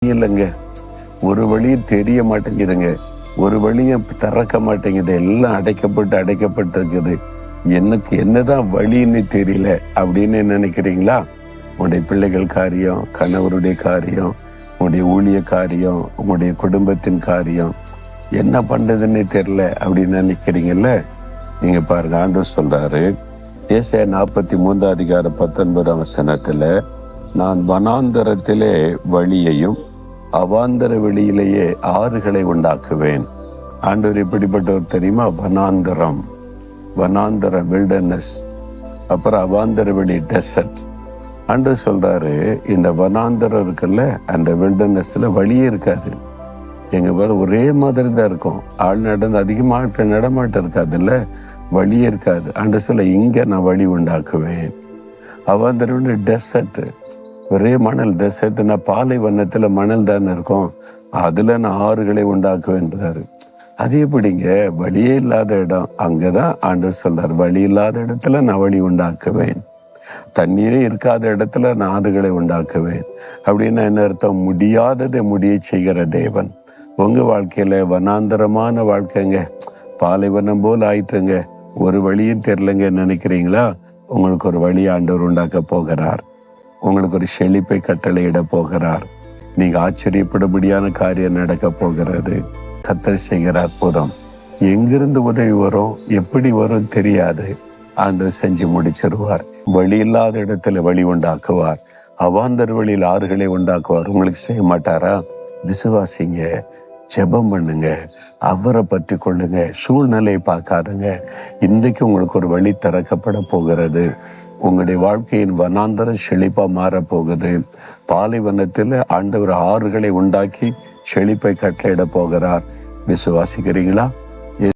இல்லைங்க, ஒரு வழியும் தெரிய மாட்டேங்குதுங்க, ஒரு வழியும் திறக்க மாட்டேங்குது, எல்லாம் அடைக்கப்பட்டு இருக்குது. எனக்கு என்னதான் வழின்னு தெரியல அப்படின்னு நினைக்கிறீங்களா? உங்களுடைய பிள்ளைகள் காரியம், கணவருடைய காரியம், உங்களுடைய ஊழிய காரியம், உங்களுடைய குடும்பத்தின் காரியம், என்ன பண்றதுன்னு தெரியல அப்படின்னு நினைக்கிறீங்கல்ல? நீங்க பாருங்க, ஆண்டவர் சொல்றாரு ஏசாயா 43:19 நான் வனாந்தரத்திலே வழியையும் அவாந்தர வெளியிலேயே ஆறுகளை உண்டாக்குவேன். ஆண்டவர் எப்படிப்பட்டவர் தெரியுமா? வனாந்தரம் வில்டர்னஸ், அப்புறம் அவாந்தர வெளி டெசர்ட். ஆண்டவர் சொல்றாரு, இந்த வனாந்தரம் இருக்குல்ல, அந்த வில்டர்னஸ்ல வழியே இருக்காது. எங்க பேர் ஒரே மாதிரி தான் இருக்கும், ஆள் நடந்து அதிகமாக ஆட்கள் நடமாட்டம் இருக்காதுல்ல, வழியே இருக்காது. ஆண்டவர் சொல்ல, இங்க நான் வழி உண்டாக்குவேன். அவாந்தர வெளி டெசர்ட், ஒரே மணல். டெசர்ட்னா பாலைவனத்துல மணல் தானே இருக்கும், அதுல நான் ஆறுகளை உண்டாக்குவேன்றாரு. அது எப்படிங்க? வழியே இல்லாத இடம், அங்கதான் ஆண்டவர் சொல்றாரு, வழி இல்லாத இடத்துல நான் வழி உண்டாக்குவேன், தண்ணீரே இருக்காத இடத்துல நான் ஆறுகளை உண்டாக்குவேன். அப்படின்னா என்ன அர்த்தம்? முடியாததை முடிய செய்கிற தேவன். உங்க வாழ்க்கையில வனாந்தரமான வாழ்க்கைங்க, பாலைவனம் போல் ஆயிட்டுங்க, ஒரு வழியும் தெரியலங்க நினைக்கிறீங்களா? உங்களுக்கு ஒரு வழி ஆண்டவர் உண்டாக்க போகிறார். உங்களுக்கு ஒரு செழிப்பை கட்டளையிட போகிறார். நீங்க ஆச்சரியப்படும்படியான காரியம் நடக்க போகிறது. கர்த்தர் செய்கிற அற்புதம். எங்கிருந்து உதவி வரும், எப்படி வரும் தெரியாது, ஆண்டவர் செஞ்சு முடிச்சிருவார். வழி இல்லாத இடத்துல வழி உண்டாக்குவார். அவாந்தர் வழியில் ஆறுகளை உண்டாக்குவார். உங்களுக்கு செய்ய மாட்டாரா? விசுவாசிங்க, ஜெபம் பண்ணுங்க, அவரை பற்றி கொள்ளுங்க, சூழ்நிலையை பார்க்காதுங்க. இன்றைக்கு உங்களுக்கு ஒரு வழி திறக்கப்பட போகிறது. உங்களுடைய வாழ்க்கையின் வனாந்தரம் செழிப்பா மாறப்போகுது. பாலைவனத்தில் ஆண்டவர் ஆறுகளை உண்டாக்கி செழிப்பை கட்டளையிட போகிறார். விசுவாசிக்கிறீங்களா?